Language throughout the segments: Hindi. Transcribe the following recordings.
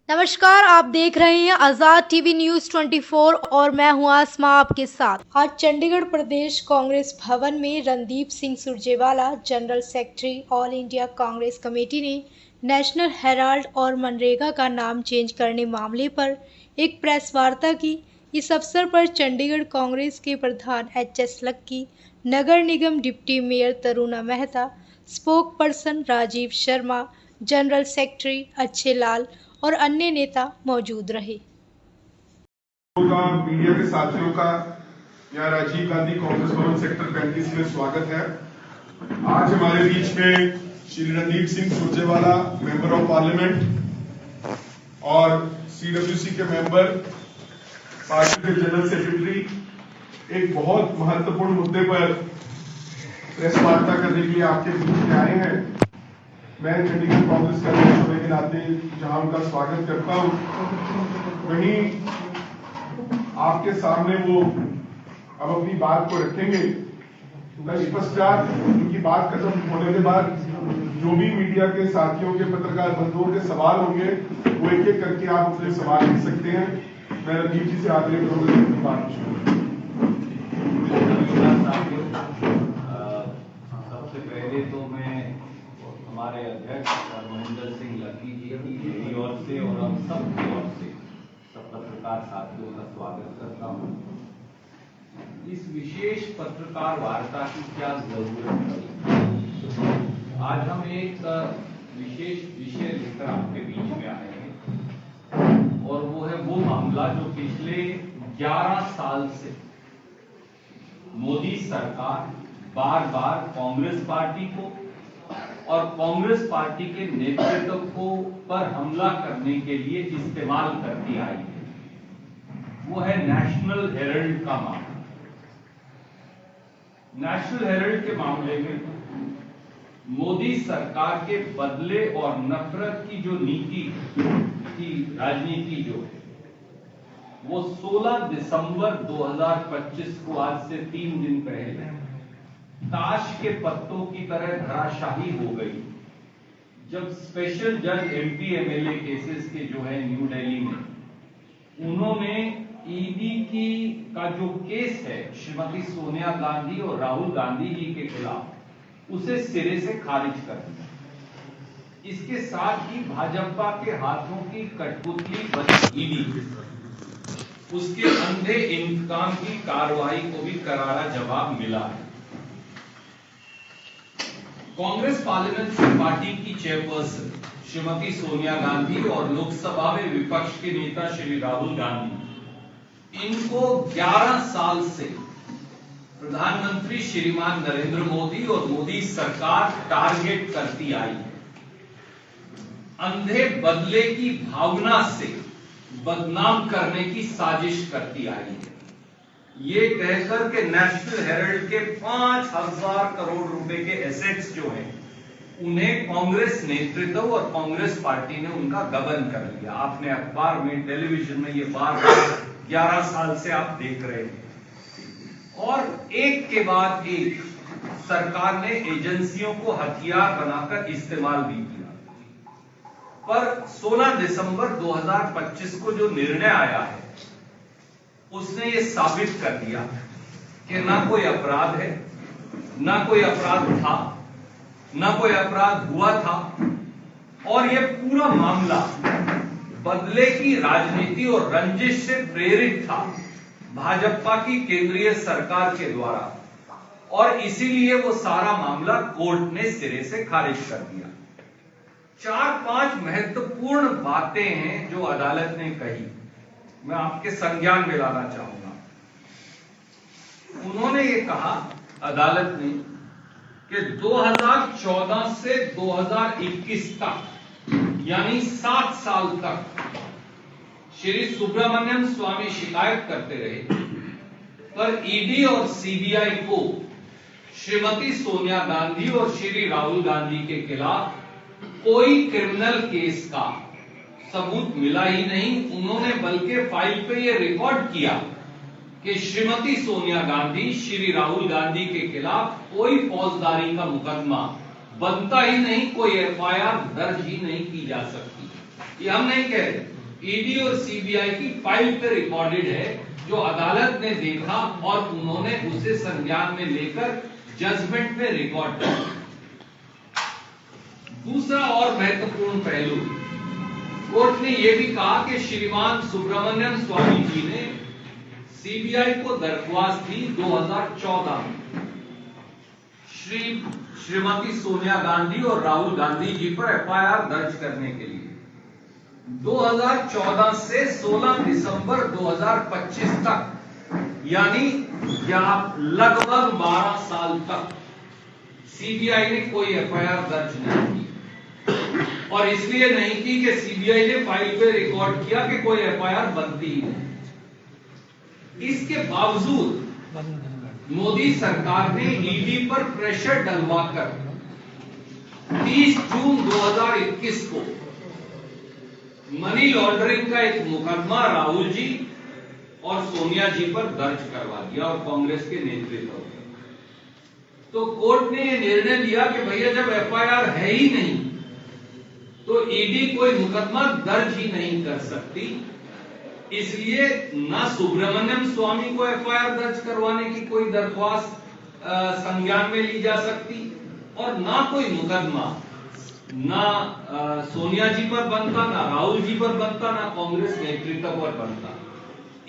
नमस्कार, आप देख रहे हैं आज़ाद टीवी न्यूज़ 24 और मैं हूं आसमा आपके साथ। आज चंडीगढ़ प्रदेश कांग्रेस भवन में Randeep Singh Surjewala, general secretary all India Congress committee ने नेशनल हेराल्ड और मनरेगा का नाम चेंज करने मामले पर एक प्रेस वार्ता की। इस अवसर पर चंडीगढ़ कांग्रेस के प्रधान एच.एस. लक्की, नगर निगम deputy mayor Taruna Mehta, spokesperson Rajiv Sharma, general secretary Achhe Lal और अन्य नेता मौजूद रहे। मीडिया के साथियों का यहाँ राजीव गांधी कांग्रेस भवन सेक्टर 35 में स्वागत है। आज हमारे बीच में Shri Randeep Singh Surjewala, member of parliament और सीडब्ल्यूसी के मेंबर, पार्टी के जनरल सेक्रेटरी, एक बहुत महत्वपूर्ण मुद्दे पर प्रेस वार्ता करने के लिए आपके बीच में आए हैं। मैं चंडीगढ़ कांग्रेस का अध्यक्ष होने के नाते जहां उनका स्वागत करता हूं, वहीं आपके सामने वो अब अपनी बात को रखेंगे। तत्पश्चात उनकी बात खत्म होने के बाद जो भी मीडिया के साथियों के, पत्रकार बंधुओं के सवाल होंगे वो एक एक करके आप अपने सवाल लिख सकते हैं। मैं रणदीप जी से आग्रह करूंगा अपनी बात शुरू। सबसे पहले तो मैं हमारे अध्यक्ष महेंद्र सिंह लक्की जी की मेरी ओर से और हम सब की ओर से सब पत्रकार साथियों का स्वागत करता हूं। इस विशेष पत्रकार वार्ता की क्या जरूरत पड़ी? आज हम एक विशेष विषय लेकर आपके बीच में आए हैं और वो है वो मामला जो पिछले 11 साल से मोदी सरकार बार बार कांग्रेस पार्टी को और कांग्रेस पार्टी के नेतृत्व को पर हमला करने के लिए इस्तेमाल करती आई है। वो है नेशनल हेराल्ड का मामला। नेशनल हेराल्ड के मामले में मोदी सरकार के बदले और नफरत की जो नीति की राजनीति जो है वो 16 दिसंबर 2025 को आज से 3 दिन पहले ताश के पत्तों की तरह धराशाही हो गई, जब स्पेशल जज एमपी एमएलए केसेस के जो है न्यू दिल्ली में उन्होंने ईडी का जो केस है श्रीमती सोनिया गांधी और राहुल गांधी जी के खिलाफ उसे सिरे से खारिज कर दिया। इसके साथ ही भाजपा के हाथों की कठपुतली बनी ईडी उसके अंधे इंतकाम की कार्रवाई को भी करारा जवाब मिला है। कांग्रेस पार्लियामेंट्री पार्टी की चेयरपर्सन श्रीमती सोनिया गांधी और लोकसभा में विपक्ष के नेता श्री राहुल गांधी, इनको 11 साल से प्रधानमंत्री श्रीमान नरेंद्र मोदी और मोदी सरकार टारगेट करती आई है। अंधे बदले की भावना से बदनाम करने की साजिश करती आई है, ये कहकर के नेशनल हेराल्ड के 5,000 करोड़ रुपए के एसेट्स जो हैं उन्हें कांग्रेस नेतृत्व और कांग्रेस पार्टी ने उनका गबन कर लिया। आपने अखबार में, टेलीविजन में ये बार 11 साल से आप देख रहे हैं और एक के बाद एक सरकार ने एजेंसियों को हथियार बनाकर इस्तेमाल भी किया। पर 16 दिसंबर 2025 को जो निर्णय आया है उसने ये साबित कर दिया कि ना कोई अपराध है, ना कोई अपराध था, ना कोई अपराध हुआ था और ये पूरा मामला बदले की राजनीति और रंजिश से प्रेरित था भाजपा की केंद्रीय सरकार के द्वारा और इसीलिए वो सारा मामला कोर्ट ने सिरे से खारिज कर दिया। 4-5 महत्वपूर्ण बातें हैं जो अदालत ने कही, मैं आपके संज्ञान में लाना चाहूंगा। उन्होंने ये कहा, अदालत ने, कि 2014 से 2021 तक यानी 7 साल तक श्री सुब्रमण्यम स्वामी शिकायत करते रहे, पर ईडी और सीबीआई को श्रीमती सोनिया गांधी और श्री राहुल गांधी के खिलाफ कोई क्रिमिनल केस का सबूत मिला ही नहीं। उन्होंने बल्कि फाइल पे ये रिकॉर्ड किया कि श्रीमती सोनिया गांधी, श्री राहुल गांधी के खिलाफ कोई फौजदारी का मुकदमा बनता ही नहीं, कोई एफआईआर दर्ज ही नहीं की जा सकती। ये हम नहीं कह रहे, ईडी और सीबीआई की फाइल पे रिकॉर्डेड है, जो अदालत ने देखा और उन्होंने उसे संज्ञान में लेकर जजमेंट में रिकॉर्ड किया। दूसरा और महत्वपूर्ण पहलू, कोर्ट ने यह भी कहा कि श्रीमान सुब्रमण्यम स्वामी जी ने सीबीआई को दरख्वास्त दी 2014 में श्रीमती सोनिया गांधी और राहुल गांधी जी पर एफआईआर दर्ज करने के लिए। 2014 से 16 दिसंबर 2025 तक, यानी लगभग 12 साल तक सीबीआई ने कोई एफआईआर दर्ज नहीं की। और इसलिए नहीं की कि सीबीआई ने फाइल पे रिकॉर्ड किया कि कोई एफआईआर बनती ही नहीं। इसके बावजूद मोदी सरकार ने ईडी पर प्रेशर डलवाकर 30 जून 2021 को मनी लॉन्ड्रिंग का एक मुकदमा राहुल जी और सोनिया जी पर दर्ज करवा दिया और कांग्रेस के नेतृत्व में। तो कोर्ट ने यह निर्णय लिया कि भैया जब एफआईआर है ही नहीं तो ईडी कोई मुकदमा दर्ज ही नहीं कर सकती, इसलिए ना सुब्रमण्यम स्वामी को एफआईआर दर्ज करवाने की कोई दरख्वास्त संज्ञान में ली जा सकती और ना कोई मुकदमा ना सोनिया जी पर बनता, ना राहुल जी पर बनता, ना कांग्रेस नेतृत्व पर बनता।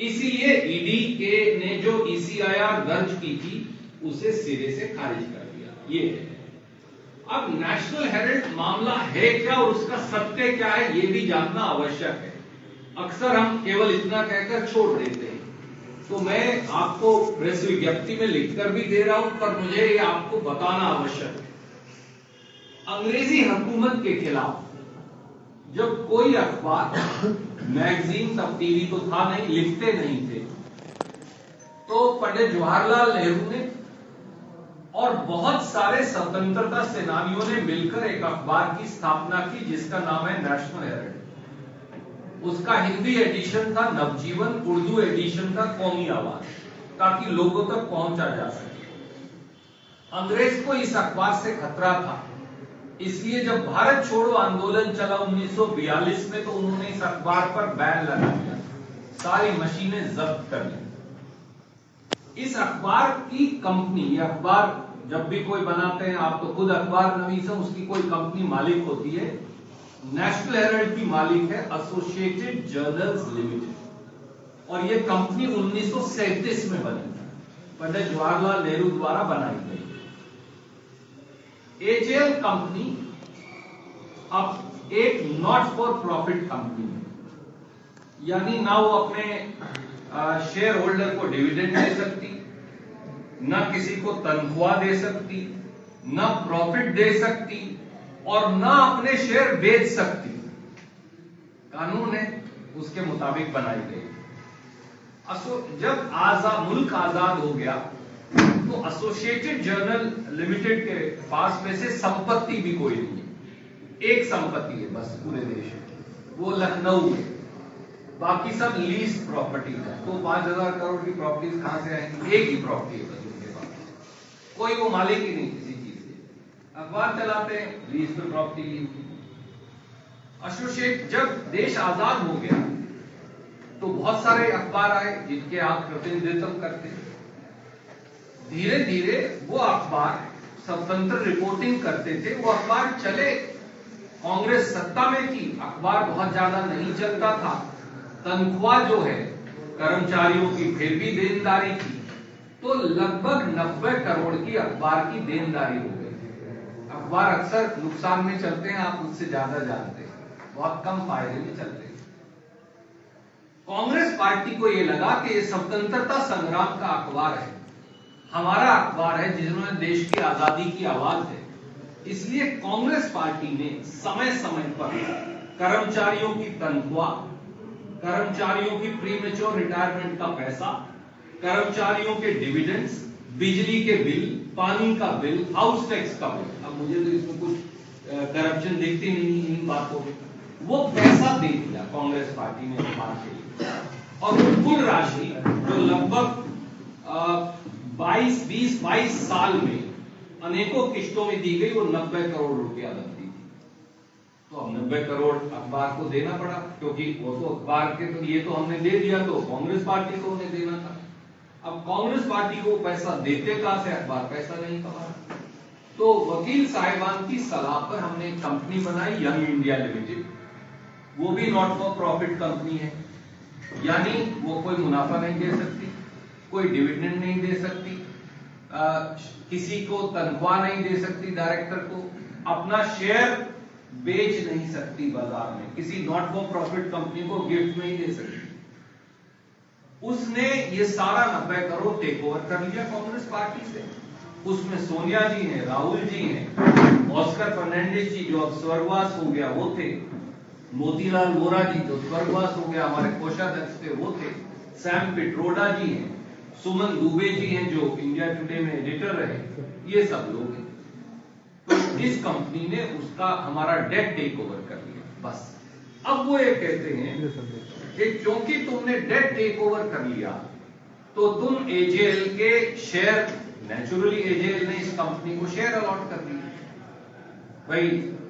इसीलिए ईडी के ने जो ईसीआईआर दर्ज की थी उसे सिरे से खारिज कर दिया। ये है। अब नेशनल हेराल्ड मामला है क्या और उसका सत्य क्या है, यह भी जानना आवश्यक है। अक्सर हम केवल इतना कहकर छोड़ देते हैं, तो मैं आपको प्रेस विज्ञप्ति में लिखकर भी दे रहा हूं, पर मुझे ये आपको बताना आवश्यक है। अंग्रेजी हुकूमत के खिलाफ जब कोई अखबार, मैगजीन, तब टीवी तो था नहीं, लिखते नहीं थे, तो पंडित जवाहरलाल नेहरू ने और बहुत सारे स्वतंत्रता सेनानियों ने मिलकर एक अखबार की स्थापना की जिसका नाम है नेशनल हेराल्ड। उसका हिंदी एडिशन था नवजीवन, उर्दू एडिशन था कौमी आवाज, ताकि लोगों तक पहुंचा जा सके। अंग्रेज को इस अखबार से खतरा था, इसलिए जब भारत छोड़ो आंदोलन चला 1942 में, तो उन्होंने इस अखबार पर बैन लगा दिया, सारी मशीनें जब्त कर ली। इस अखबार की कंपनी, ये अखबार जब भी कोई बनाते हैं, आप तो खुद अखबार नवीस हैं, उसकी कोई कंपनी मालिक होती है। नेशनल हेराल्ड की मालिक है एसोसिएटेड जर्नल्स लिमिटेड, और ये कंपनी 1937 में बनी, पंडित जवाहरलाल नेहरू द्वारा बनाई गई। एजेएल कंपनी अब एक नॉट फॉर प्रॉफिट कंपनी है, यानी ना वो अपने शेयर होल्डर को डिविडेंड दे सकती, ना किसी को तनख्वाह दे सकती, ना प्रॉफिट दे सकती और ना अपने शेयर बेच सकती। कानून है उसके मुताबिक बनाई गई। जब मुल्क आजाद हो गया तो एसोसिएटेड जर्नल लिमिटेड के पास में से संपत्ति भी कोई नहीं है, एक संपत्ति है बस पूरे देश में, वो लखनऊ है, बाकी सब लीज प्रॉपर्टीज है। तो 5000 करोड़ की प्रॉपर्टीज कहां से आएंगी? एक ही प्रॉपर्टी है बस उनके पास, कोई वो मालिक ही नहीं किसी चीज के। अखबार चलाते हैं, लीज पे प्रॉपर्टी ली। एसोसिएट जब देश आजाद हो गया तो बहुत सारे अखबार आए जिनके आप प्रतिनिधित्व करते हैं। धीरे धीरे वो अखबार स्वतंत्र रिपोर्टिंग करते थे, वो अखबार चले। कांग्रेस सत्ता में थी, अखबार बहुत ज्यादा नहीं चलता था, तनख्वाह जो है कर्मचारियों की फिर भी देनदारी थी, तो लगभग 90 करोड़ की अखबार की देनदारी हो गई। अखबार अक्सर नुकसान में चलते हैं, आप मुझसे ज्यादा जानते हैं, बहुत कम फायदे में चलते हैं। कांग्रेस पार्टी को यह लगा कि यह स्वतंत्रता संग्राम का अखबार है, हमारा अखबार है जिसमें देश की आजादी की आवाज है, इसलिए कांग्रेस पार्टी ने समय समय पर कर्मचारियों की तनख्वाह, कर्मचारियों की प्रीमेच्योर रिटायरमेंट का पैसा, कर्मचारियों के डिविडेंड्स, बिजली के बिल, पानी का बिल, हाउस टैक्स का बिल, अब मुझे तो इसमें कुछ करप्शन दिखती नहीं इन बातों में, वो पैसा दे दिया कांग्रेस पार्टी ने अखबार के लिए। और वो कुल राशि जो लगभग 22 साल में अनेकों किस्तों में दी गई, वो 90 करोड़ रुपया लगती थी। तो अब 90 करोड़ अखबार को देना पड़ा, क्योंकि वो तो अखबार के तो ये तो हमने दे दिया, तो कांग्रेस पार्टी को उन्हें देना था। अब कांग्रेस पार्टी को पैसा देते कहां से, अखबार पैसा नहीं कमा रहा। तो वकील साहिबान की सलाह पर हमने एक कंपनी बनाई, यंग इंडिया लिमिटेड। वो भी नॉट फॉर प्रॉफिट कंपनी है, यानी वो कोई मुनाफा नहीं दे सकती, कोई डिविडेंड नहीं दे सकती, किसी को तनख्वाह नहीं दे सकती, डायरेक्टर को अपना शेयर बेच नहीं सकती बाजार में, किसी नॉट फॉर प्रॉफिट कंपनी को गिफ्ट नहीं दे सकती। उसने ये सारा 90 करोड़ टेक ओवर कर लिया कांग्रेस पार्टी से। उसमें सोनिया जी हैं, राहुल जी हैं, ऑस्कर फर्नांडिस जी जो अब स्वर्गवास हो गया वो थे, मोतीलाल वोरा जी जो स्वर्गवास हो गया हमारे कोषाध्यक्ष थे वो थे, सैम पिट्रोडा जी हैं, सुमन दुबे जी हैं जो इंडिया टुडे में एडिटर रहे, ये सब लोग हैं। तो इस कंपनी ने उसका हमारा डेट टेक ओवर कर लिया बस। अब वो ये कहते हैं कि क्योंकि तुमने डेट टेक ओवर कर लिया तो तुम एजेएल के शेयर, नेचुरली एजेएल ने इस कंपनी को शेयर अलॉट कर दिए, भाई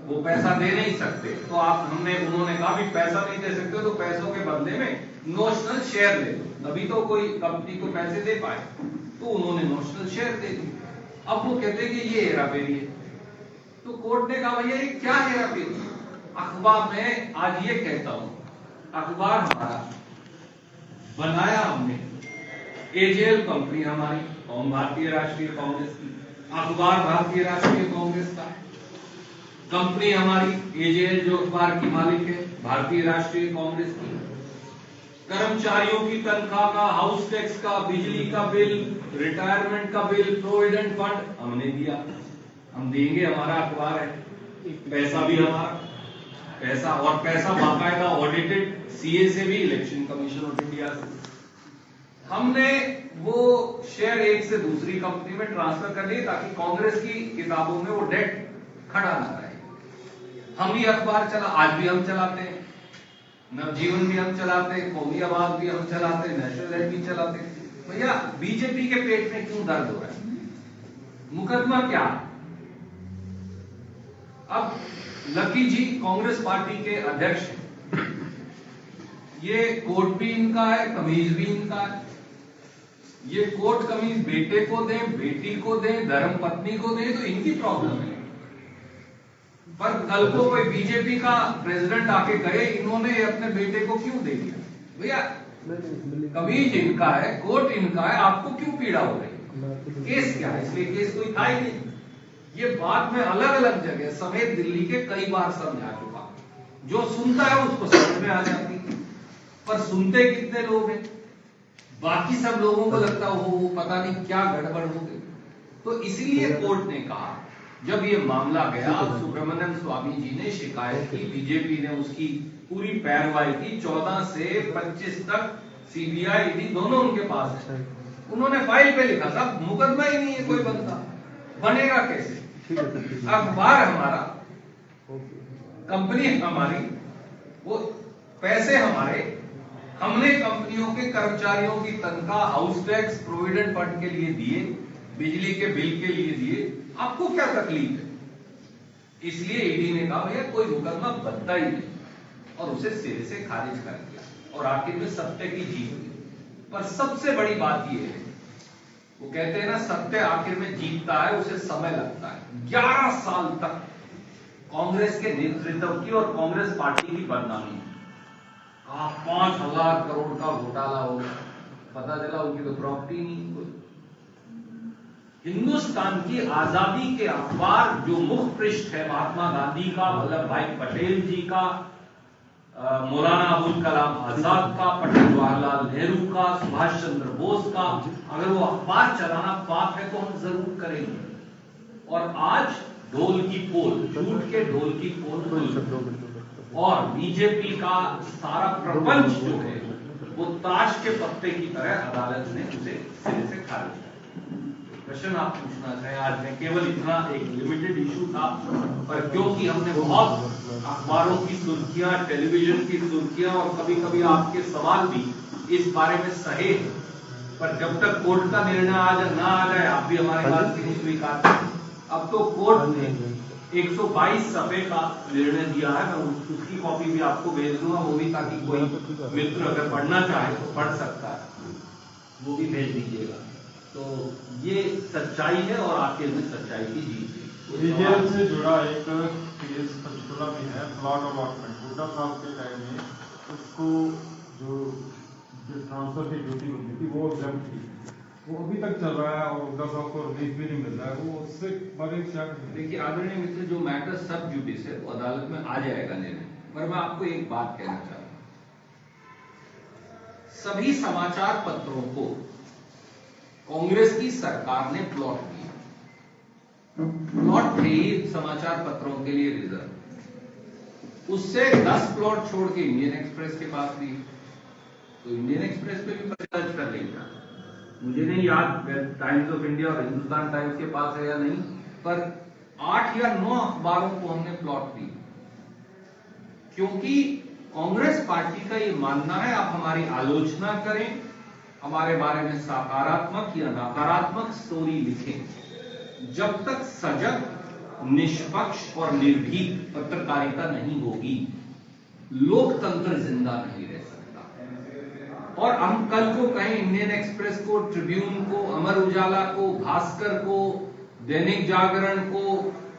वो पैसा दे नहीं सकते, तो आप उन्होंने कहा भी पैसा नहीं दे सकते तो पैसों के बदले में नोशनल शेयर ले दो, तभी तो कोई कंपनी को पैसे दे पाए, तो उन्होंने नोशनल शेयर दे दिए। अब वो कहते हैं कि ये हेराफेरी है, तो कोर्ट ने कहा भैया ये क्या हेराफेरी। अखबार में आज ये कहता हूं, अखबार हमारा बनाया हमने, एजेएल कंपनी हमारी भारतीय राष्ट्रीय कांग्रेस की, अखबार भारतीय राष्ट्रीय कांग्रेस का, कंपनी हमारी एजेएल जो अखबार की मालिक है भारतीय राष्ट्रीय कांग्रेस की, कर्मचारियों की तनख्वाह का, हाउस टैक्स का, बिजली का बिल, रिटायरमेंट का बिल, प्रोविडेंट फंड हमने दिया, हम देंगे, हमारा अखबार है, पैसा भी हमारा, पैसा और पैसा बाकायदा ऑडिटेड सीए से भी, इलेक्शन कमीशन ऑफ इंडिया से। हमने वो शेयर एक से दूसरी कंपनी में ट्रांसफर कर लिए ताकि कांग्रेस की किताबों में वो डेट खड़ा ना रहे। हम ही अखबार चला, आज भी हम चलाते हैं, नवजीवन भी हम चलाते हैं, कौमी आवाज भी हम चलाते हैं, नेशनल हेड भी चलाते हैं। भैया बीजेपी के पेट में क्यों दर्द हो रहा है, मुकदमा क्या। अब लकी जी कांग्रेस पार्टी के अध्यक्ष हैं, ये कोट भी इनका है, कमीज भी इनका है, ये कोट कमीज बेटे को दें, बेटी को दें, धर्म पत्नी को दें, तो इनकी प्रॉब्लम है। पर कल को कोई बीजेपी का प्रेसिडेंट आके कहे इन्होंने अपने बेटे को क्यों दे दिया, भैया कमीज इनका है, कोट इनका है, आपको क्यों पीड़ा हो रही, केस क्या है, इसलिए केस कोई था ही नहीं। ये बात में अलग अलग जगह समेत दिल्ली के कई बार समझा चुका, जो सुनता है उसको समझ में आ जाती है, पर सुनते कितने लोग हैं, बाकी सब लोगों को लगता हो वो पता नहीं क्या गड़बड़ हो गई। तो इसीलिए कोर्ट ने कहा, जब ये मामला गया, सुब्रमण्यम स्वामी जी ने शिकायत की, बीजेपी ने उसकी पूरी पैरवाई की, 14 से 25 तक सीबीआई ईडी दोनों उनके पास है, उन्होंने फाइल पे लिखा साहब मुकदमा ही नहीं है, कोई बनता बनेगा कैसे, अखबार हमारा, कंपनी हमारी, वो पैसे हमारे, हमने कंपनियों के कर्मचारियों की तनख्वाह, हाउस टैक्स, प्रोविडेंट फंड के लिए दिए, बिजली के बिल के लिए दिए, आपको क्या तकलीफ है। इसलिए ईडी ने कहा भैया कोई मुकदमा बनता ही नहीं, और उसे सिरे से खारिज कर दिया, और आखिर में सत्य की जीत हुई। पर सबसे बड़ी बात यह है, वो कहते हैं ना सत्य आखिर में जीतता है, उसे समय लगता है। 11 साल तक कांग्रेस के नेतृत्व की और कांग्रेस पार्टी की बदनामी, 5,000 करोड़ का घोटाला हो गया, पता चला उनकी तो प्रॉपर्टी नहीं कोई। हिंदुस्तान की आजादी के अखबार जो मुख पृष्ठ है महात्मा गांधी का, वल्लभ भाई पटेल जी का, मौलाना अबुल कलाम आजाद का, पंडित जवाहरलाल नेहरू का, सुभाष चंद्र बोस का, अगर वो अखबार चलाना पाप है तो हम जरूर करेंगे। और आज ढोल की पोल, झूठ के ढोल की पोल, और बीजेपी का सारा प्रपंच जो है वो ताश के पत्ते की तरह अदालत ने उसे सिरे से खारिज किया। प्रश्न आप पूछना चाहें, आज मैं केवल इतना एक लिमिटेड इशू था, पर क्योंकि हमने बहुत अखबारों की सुर्खियां, टेलीविजन की सुर्खियां और कभी कभी आपके सवाल भी इस बारे में सहे हैं, पर जब तक कोर्ट का निर्णय ना आ जाए आप भी हमारी बात की नहीं स्वीकार। अब तो कोर्ट ने 122 सफ़े का निर्णय दिया है। मैं उसकी कॉपी भी आपको भेज दूंगा, वो भी, ताकि कोई मित्र अगर पढ़ना चाहे तो पढ़ सकता है, वो भी भेज दीजिएगा। तो ये सच्चाई है और आपके में सच्चाई की जीत है। रीजन से जुड़ा एक केस पंचकुला में है, प्लॉट अलॉटमेंट। हुड्डा साहब के टाइम में उसको जो ट्रांसफर की ड्यूटी होती थी वो एग्जाम्प्ट थी, वो अभी तक चल रहा है और हुड्डा साहब को रिलीफ भी नहीं मिल रहा है। वो उससे बारे में क्या कहेंगे? देखिए आदरणीय मित्र, जो मैटर सब जुडिस है वो अदालत में आ जाएगा निर्णय। पर मैं आपको एक बात कहना चाहता हूं, सभी समाचार पत्रों को कांग्रेस की सरकार ने प्लॉट दिया। प्लॉट थे समाचार पत्रों के लिए रिजर्व, उससे 10 प्लॉट छोड़ के इंडियन एक्सप्रेस के पास भी, तो इंडियन एक्सप्रेस पे भी दर्ज कर लेगा। मुझे नहीं याद टाइम्स ऑफ इंडिया और हिंदुस्तान टाइम्स के पास है या नहीं, पर 8 या 9 अखबारों को हमने प्लॉट दी, क्योंकि कांग्रेस पार्टी का ये मानना है आप हमारी आलोचना करें, हमारे बारे में सकारात्मक या नकारात्मक स्टोरी लिखें, जब तक सजग, निष्पक्ष और निर्भीक पत्रकारिता नहीं होगी, लोकतंत्र जिंदा नहीं रह सकता। और हम कल को कहें इंडियन एक्सप्रेस को, ट्रिब्यून को, अमर उजाला को, भास्कर को, दैनिक जागरण को,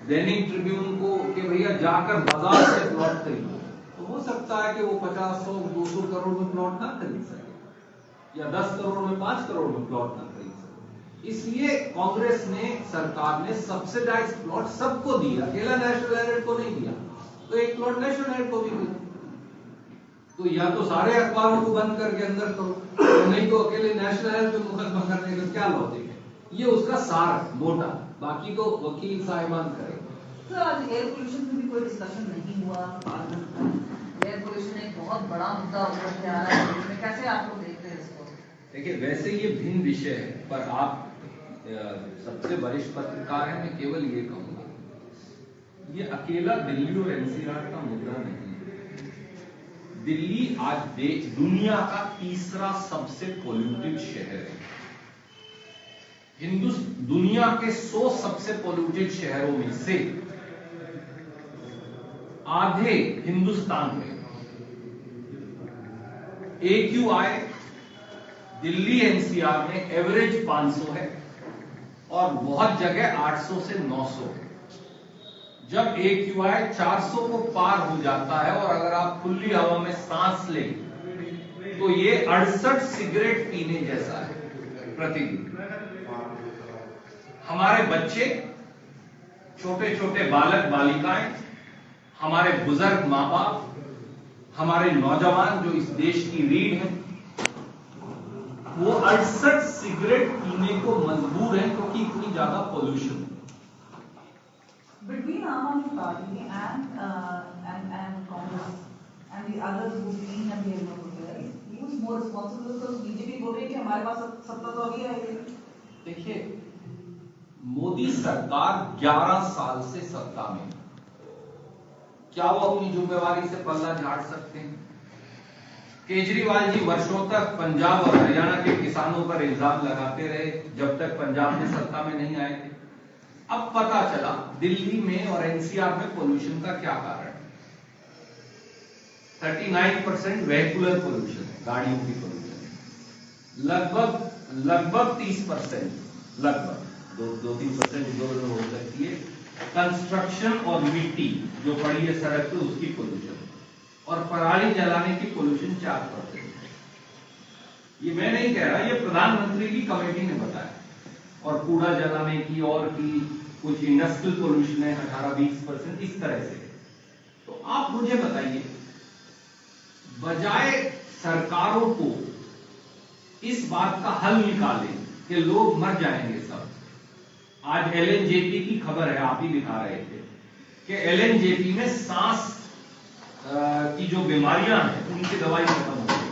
दैनिक ट्रिब्यून को कि भैया जाकर बाजार से प्लॉट खरीदो, तो हो सकता है कि वो 50, 100, 200 करोड़ में प्लॉट ना खरीद सके, या 10 करोड़ में, 5 करोड़ में प्लॉट ना खरीद सके। इसलिए कांग्रेस ने, सरकार ने सब्सिडाइज प्लॉट सबको दिया, अकेला नेशनल हेराल्ड को नहीं दिया, तो एक प्लॉट नेशनल हेराल्ड को भी दिया। तो या तो सारे अखबारों को बंद करके अंदर करो, तो नहीं तो अकेले नेशनल हेराल्ड पे मुकदमा करने का क्या लॉजिक है? ये उसका सार मोटा, बाकी तो वकील साहिबान करें। तो आज एयर पोल्यूशन पे भी कोई डिस्कशन नहीं हुआ। एयर पोल्यूशन एक बहुत बड़ा मुद्दा उभर के आ रहा है, कैसे आप लोग देखते हैं इसको? देखिए वैसे ये भिन्न विषय है, पर आप सबसे वरिष्ठ पत्रकार हैं, मैं केवल ये कहूंगा, ये अकेला दिल्ली और एनसीआर का मुद्दा नहीं है। दिल्ली आज दुनिया का तीसरा सबसे पोल्यूटेड शहर है। दुनिया के 100 सबसे पोल्यूटेड शहरों में से आधे हिंदुस्तान में। AQI दिल्ली एनसीआर में एवरेज 500 है और बहुत जगह 800 से 900 है। जब AQI 400 को पार हो जाता है और अगर आप खुली हवा में सांस लें तो ये 68 सिगरेट पीने जैसा है प्रतिदिन। हमारे बच्चे, छोटे छोटे बालक बालिकाएं, हमारे बुजुर्ग माँ बाप, हमारे नौजवान जो इस देश की रीढ़ है, वो 68 सिगरेट पीने को मजबूर है क्योंकि इतनी ज्यादा pollution. Between Aam Aadmi Party and Congress and the others who been and they are not, who is more responsible? Because BJP बोल रही है कि हमारे पास सत्ता तो अभी है। देखिए मोदी सरकार 11 साल से सत्ता में, क्या वो अपनी जिम्मेवारी से पल्ला झाड़ सकते हैं? केजरीवाल जी वर्षों तक पंजाब और हरियाणा के किसानों पर इल्जाम लगाते रहे जब तक पंजाब में सत्ता में नहीं आए थे। अब पता चला दिल्ली में और एनसीआर में पोल्यूशन का क्या कारण है। 39% वेहिकुलर पोल्यूशन है, गाड़ियों की पोल्यूशन। लगभग 30%, लगभग 2-3% इधर हो सकती है, कंस्ट्रक्शन और मिट्टी जो पड़ी है सड़क पे उसकी पोल्यूशन, और पराली जलाने की पोल्यूशन 4%। ये मैं नहीं कह रहा, ये प्रधानमंत्री की कमेटी ने बताया। और कूड़ा जलाने की और की कुछ इंडस्ट्रियल पोल्यूशन है 18-20%, इस तरह से। तो आप मुझे बताइए, बजाय सरकारों को इस बात का हल निकालें कि लोग मर जाएंगे सब। आज LNJP की खबर है, आप ही दिखा रहे थे कि LNJP में सांस की जो बीमारियां हैं उनकी दवाई खत्म हो गई।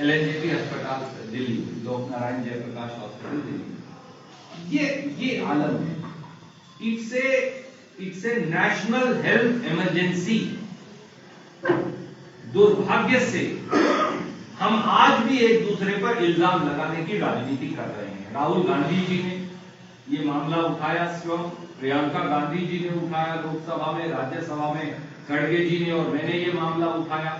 LNJP अस्पताल दिल्ली, लोक नारायण जयप्रकाश हॉस्पिटल दिल्ली। ये आलम है। It's a national health emergency. दुर्भाग्य से हम आज भी एक दूसरे पर इल्जाम लगाने की राजनीति कर रहे हैं। राहुल गांधी जी ने ये मामला उठाया स्वयं प्रियंका गांधी जी ने उठाया लोकसभा में, राज्यसभा में खड़गे जी ने, और मैंने ये मामला उठाया,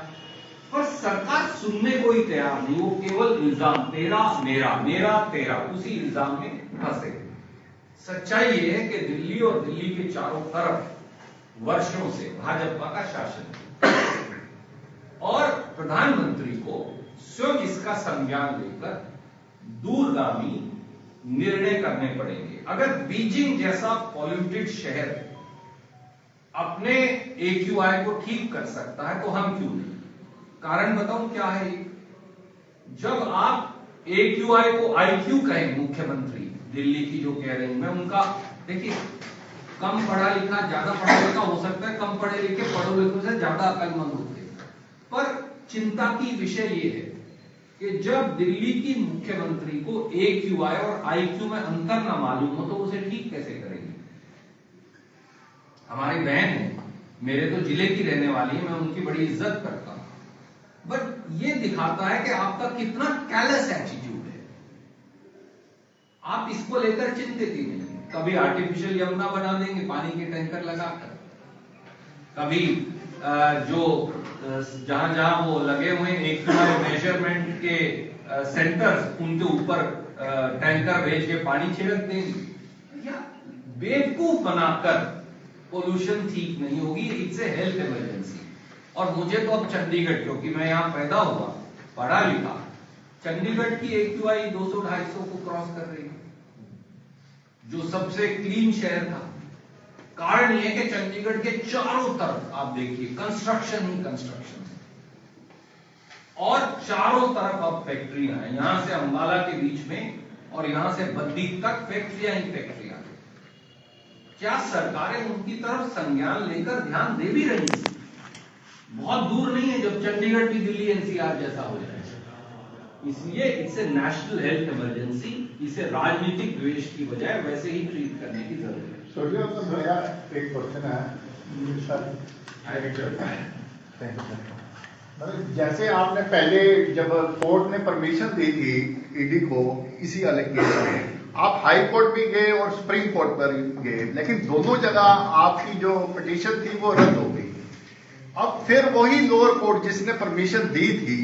पर सरकार सुनने को ही तैयार नहीं। वो केवल इल्जाम, तेरा मेरा, मेरा तेरा, उसी इल्जाम में फंसे। सच्चाई ये है कि दिल्ली और दिल्ली के चारों तरफ वर्षों से भाजपा का शासन है और प्रधानमंत्री को स्वयं इसका संज्ञान लेकर दूरगामी निर्णय करने पड़ेंगे। अगर बीजिंग जैसा पॉल्यूटेड शहर अपने AQI को ठीक कर सकता है तो हम क्यों नहीं? कारण बताऊं क्या है? जब आप AQI को IQ कहें, मुख्यमंत्री दिल्ली की जो कह रही, मैं उनका, देखिए कम पढ़ा लिखा, ज्यादा पढ़ा लिखा हो सकता है, कम पढ़े लिखे पढ़ो लिखों से ज्यादा अक्लमंद होते हैं, पर चिंता की विषय ये है कि जब दिल्ली की मुख्यमंत्री को AQI और IQ में अंतर ना मालूम हो तो उसे ठीक कैसे करेंगे? हमारी बहन है, मेरे तो जिले की रहने वाली है, मैं उनकी बड़ी इज्जत करता हूं, बट ये दिखाता है कि आपका कितना कैलस एटीट्यूड है। आप इसको लेकर चिंतित ही नहीं। कभी आर्टिफिशियल यमुना बना देंगे पानी के टैंकर लगाकर, कभी जो जहां जहां वो लगे हुए AQI मेजरमेंट के सेंटर्स, उनके ऊपर टैंकर भेज के पानी छिड़क देंगे। या बेवकूफ बनाकर पोल्यूशन ठीक नहीं होगी। It's a health emergency. और मुझे तो अब चंडीगढ़, क्योंकि मैं यहां पैदा हुआ, पढ़ा लिखा, चंडीगढ़ की AQI 200-250 को क्रॉस कर रही है, जो सबसे क्लीन शहर था। कारण यह कि चंडीगढ़ के चारों तरफ आप देखिए कंस्ट्रक्शन ही कंस्ट्रक्शन है, और चारों तरफ अब फैक्ट्रियां हैं। यहां से अंबाला के बीच में और यहां से बद्दी तक फैक्ट्रियां ही फैक्ट्रियां हैं। क्या सरकारें उनकी तरफ संज्ञान लेकर ध्यान दे भी रही हैं? बहुत दूर नहीं है जब चंडीगढ़ भी दिल्ली NCR जैसा हो जाए। इसलिए it's a national health emergency. इसे राजनीतिक द्वेष की बजाय वैसे ही ट्रीट करने की जरूरत है। मेरा एक क्वेश्चन है मतलब जैसे आपने पहले जब कोर्ट ने परमिशन दी थी ईडी को इसी अलग केस में, आप हाई कोर्ट भी गए और सुप्रीम कोर्ट पर गए, लेकिन दोनों जगह आपकी जो पिटीशन थी वो रद्द हो गई। अब फिर वही लोअर कोर्ट जिसने परमिशन दी थी,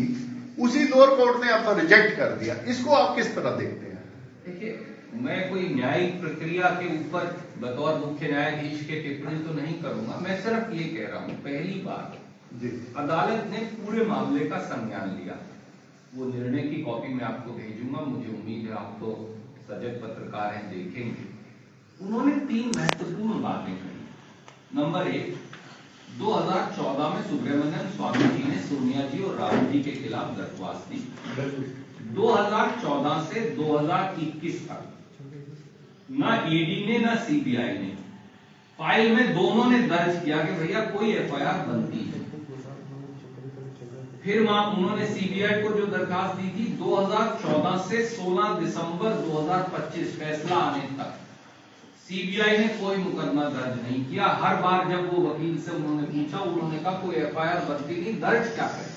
उसी लोअर कोर्ट ने आपको रिजेक्ट कर दिया। इसको आप किस तरह देखते हैं? देखिए, मैं कोई न्यायिक प्रक्रिया के ऊपर बतौर मुख्य न्यायाधीश के टिप्पणी तो नहीं करूंगा। मैं सिर्फ ये कह रहा हूं, पहली बात, अदालत ने पूरे मामले का संज्ञान लिया। वो निर्णय की कॉपी मैं आपको भेजूंगा, मुझे उम्मीद है आप तो सजग पत्रकार हैं, देखेंगे। उन्होंने 3 महत्वपूर्ण बातें कही। नंबर 1, 2014 में सुब्रमण्यम स्वामी जी ने सोनिया जी और राहुल जी के खिलाफ दरख्वास्त दी। 2014 से 2021 तक ना ईडी ने ना CBI ने फाइल में दोनों ने दर्ज किया कि भैया कोई FIR बनती है। फिर उन्होंने CBI को जो दरखास्त दी थी 2014 से 16 दिसंबर 2025 फैसला आने तक CBI ने कोई मुकदमा दर्ज नहीं किया। हर बार जब वो वकील से उन्होंने पूछा, उन्होंने कहा कोई FIR बनती नहीं, दर्ज क्या करें।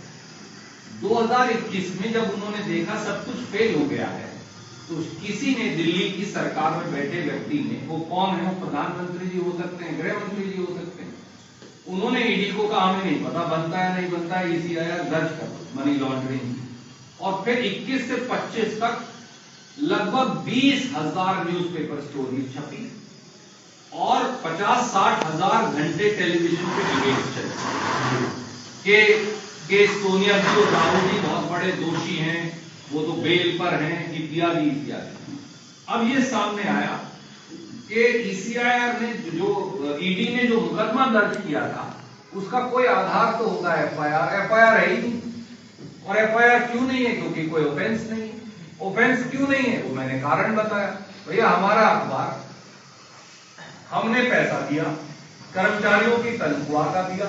2021 में जब उन्होंने देखा सब कुछ फेल हो गया है, तो किसी ने, दिल्ली की सरकार में बैठे व्यक्ति ने, वो कौन है, वो प्रधानमंत्री जी हो सकते हैं, गृह मंत्री जी हो सकते हैं, उन्होंने ईडी को कहा हमें नहीं पता बनता है नहीं बनता है, ECIR दर्ज कर मनी लॉन्ड्रिंग। और फिर 21 से 25 तक लगभग 20,000 न्यूज़पेपर स्टोरीज छपी और 50-60 हजार घंटे टेलीविजन पे डिबेट चले कि सोनिया जी और राहुल जी बहुत बड़े दोषी हैं, वो तो बेल पर हैं, इत्यादि इत्यादि। अब ये सामने आया कि ECIR ने, जो ईडी ने जो मुकदमा दर्ज किया था, उसका कोई आधार तो होता है FIR है ही नहीं। और FIR क्यों नहीं है? क्योंकि कोई ऑफेंस नहीं है। ऑफेंस क्यों नहीं है वो मैंने कारण बताया। भैया हमारा अखबार, हमने पैसा दिया, कर्मचारियों की तनख्वाह का दिया,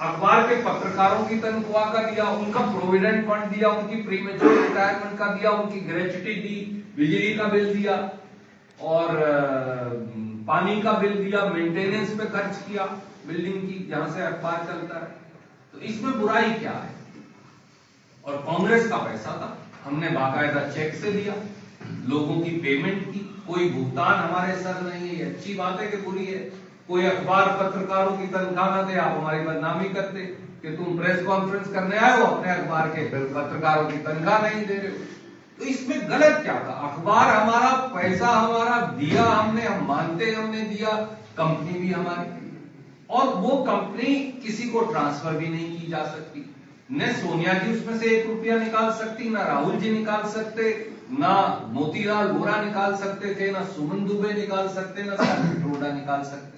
अखबार के पत्रकारों की तनख्वाह का दिया, उनका प्रोविडेंट फंड दिया, उनकी प्रीमेच्योर रिटायरमेंट का दिया, उनकी ग्रेच्युटी दी, बिजली का बिल दिया और पानी का बिल दिया, मेंटेनेंस पे खर्च किया, बिल्डिंग की जहां से अखबार चलता है। तो इसमें बुराई क्या है? और कांग्रेस का पैसा था, हमने बाकायदा चेक से दिया। लोगों की पेमेंट की, कोई भुगतान हमारे सर नहीं है। ये अच्छी बात है कि बुरी है? कोई अखबार पत्रकारों की तनख्वाह न दे, आप हमारी बदनामी करते कि तुम प्रेस कॉन्फ्रेंस करने आए हो, अपने अखबार के पत्रकारों की तनख्वाह नहीं दे रहे हो। तो इसमें गलत क्या था? अखबार हमारा, पैसा हमारा, दिया हमने, हम मानते हैं हमने दिया, कंपनी भी हमारी, और वो कंपनी किसी को ट्रांसफर भी नहीं की जा सकती। न सोनिया जी उसमें से 1 रुपया निकाल सकती, ना राहुल जी निकाल सकते, ना मोतीलाल वोरा निकाल सकते थे, ना सुमन दुबे निकाल सकते, ना साजिद टोडा निकाल सकते,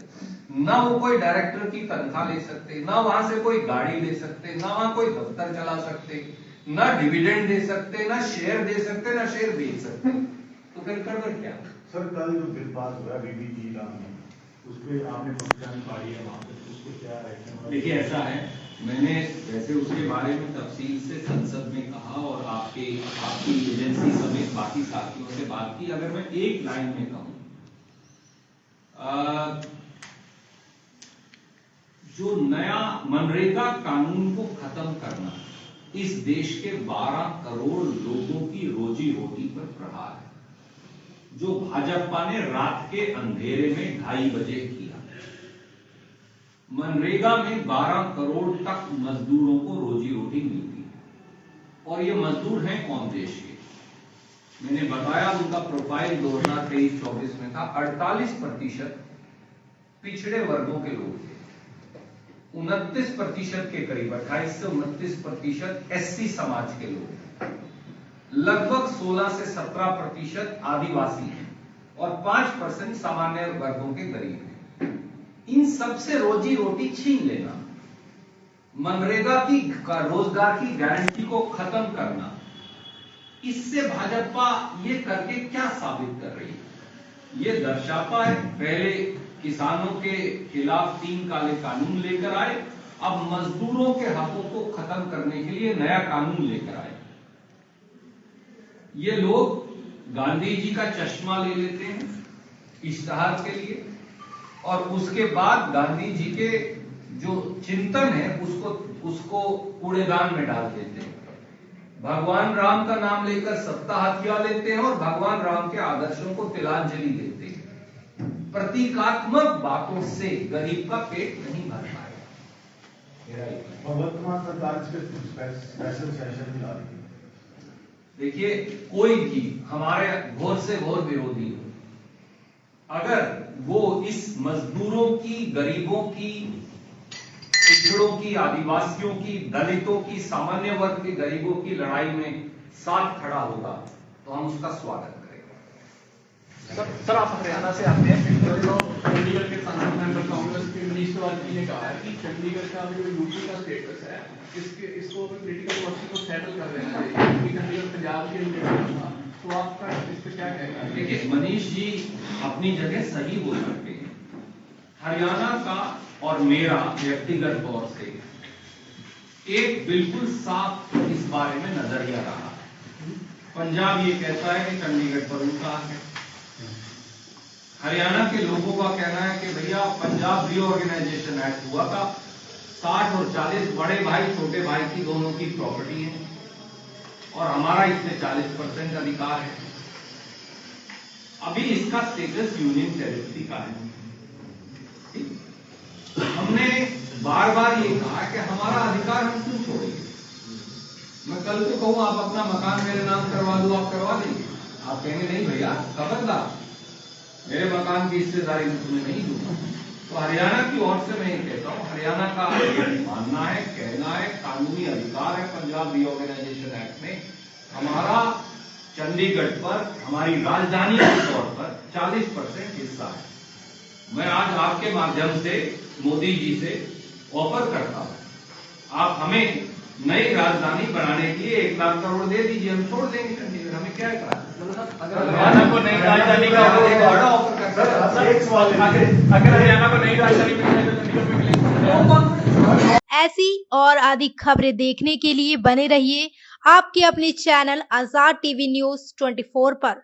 ना वो कोई डायरेक्टर की तनख्वाह ले सकते, ना वहां से कोई गाड़ी ले सकते, ना वहां कोई दफ्तर चला सकते, ना डिविडेंड दे सकते, ना शेयर दे सकते, ना शेयर बेच सकते। तो फिर गड़बड़ क्या? सर कल जो बिल पास हुआ बीबीजी का, उस पर आपने पहचान पाई है वहां पे, उसको क्या है? देखिए ऐसा है, मैंने वैसे उसके बारे में तफसील से संसद में कहा और आपकी एजेंसी समेत बाकी साथियों से बात की। अगर मैं एक लाइन में कहूं, जो नया मनरेगा कानून को खत्म करना इस देश के 12 करोड़ लोगों की रोजी रोटी पर प्रहार है, जो भाजपा ने रात के अंधेरे में 2:30 बजे किया। मनरेगा में 12 करोड़ तक मजदूरों को रोजी रोटी मिलती है, और ये मजदूर हैं कौन देश के? मैंने बताया उनका प्रोफाइल 2023-24 में था। 48% पिछड़े वर्गों के लोग थे, 29% के करीब 28 से 29% एससी समाज के लोग, लगभग 16 से 17% आदिवासी हैं, और 5% सामान्य वर्गों के गरीब हैं। इन सबसे रोजी रोटी छीन लेना, मनरेगा की रोजगार की गारंटी को खत्म करना, इससे भाजपा ये करके क्या साबित कर रही है? ये दर्शाता है, पहले किसानों के खिलाफ 3 काले कानून लेकर आए, अब मजदूरों के हकों को खत्म करने के लिए नया कानून लेकर आए। ये लोग गांधी जी का चश्मा ले लेते हैं इश्तहार के लिए, और उसके बाद गांधी जी के जो चिंतन है उसको कूड़ेदान में डाल देते हैं। भगवान राम का नाम लेकर सत्ता हथिया लेते हैं और भगवान राम के आदर्शों को तिलांजलि देते हैं। प्रतीकात्मक बातों से गरीब का पेट नहीं भर पाएगा। वर्तमान सरकार इस पे स्पेशल सेशन भी ला रही है। देखिए, कोई भी हमारे घोर से घोर विरोधी हो, अगर वो इस मजदूरों की, गरीबों की, पिछड़ों की, आदिवासियों की, दलितों की, सामान्य वर्ग के गरीबों की लड़ाई में साथ खड़ा होगा तो हम उसका स्वागत करेंगे। सर आप हरियाणा से आते हैं, चंडीगढ़ के सांसद मेंबर कांग्रेस के मनीष तिवारी जी ने कहा है कि चंडीगढ़ का जो यूपी का स्टेटस है, इसको पॉलिटिकल क्वेश्चन को सेटल कर देना चाहिए, क्योंकि चंडीगढ़ पंजाब के रिलेटेड था। तो आपका इस पर क्या कहना है? देखिए, मनीष जी अपनी जगह सही बोल सकते हैं। हरियाणा का और मेरा व्यक्तिगत तौर से एक बिल्कुल साफ इस बारे में नजरिया रहा। पंजाब ये कहता है कि चंडीगढ़ पर उनका है, हरियाणा के लोगों का कहना है कि भैया पंजाब रीऑर्गेनाइजेशन एक्ट हुआ था, 60 और 40 बड़े भाई छोटे भाई की दोनों की प्रॉपर्टी है, और हमारा इसमें 40% अधिकार है। अभी इसका स्टेटस यूनियन टेरिटरी का है। हमने बार बार ये कहा कि हमारा अधिकार हम क्यों छोड़ेंगे? मैं कल को कहूं आप अपना मकान मेरे नाम करवा दो, आप करवा देंगे? आप कहेंगे नहीं भैया खबरदार, मेरे मकान की हिस्सेदारी में तुम्हें नहीं दूंगा। तो हरियाणा की ओर से मैं ये कहता हूं, हरियाणा का मानना है, कहना है, कानूनी अधिकार है पंजाब रीऑर्गेनाइजेशन एक्ट में हमारा चंडीगढ़ पर, हमारी राजधानी के तौर पर 40% हिस्सा है। मैं आज आपके माध्यम से मोदी जी से ऑफर करता हूं, आप हमें नई राजधानी बनाने के लिए 1 लाख करोड़ दे दीजिए, हम छोड़ देंगे चंडीगढ़, हमें क्या है? अगर हरियाणा को नई राजधानी का ऑफर करता है, अगर हरियाणा को नई राजधानी मिलेगी तो चंडीगढ़ में मिलेगी। ऐसी और अधिक खबरें देखने के लिए बने रहिए आपके अपने चैनल आजाद टीवी न्यूज 24 पर।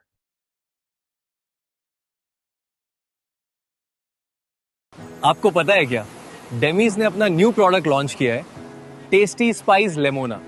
आपको पता है क्या, डेमीज ने अपना न्यू प्रोडक्ट लॉन्च किया है, टेस्टी स्पाइस लेमोना।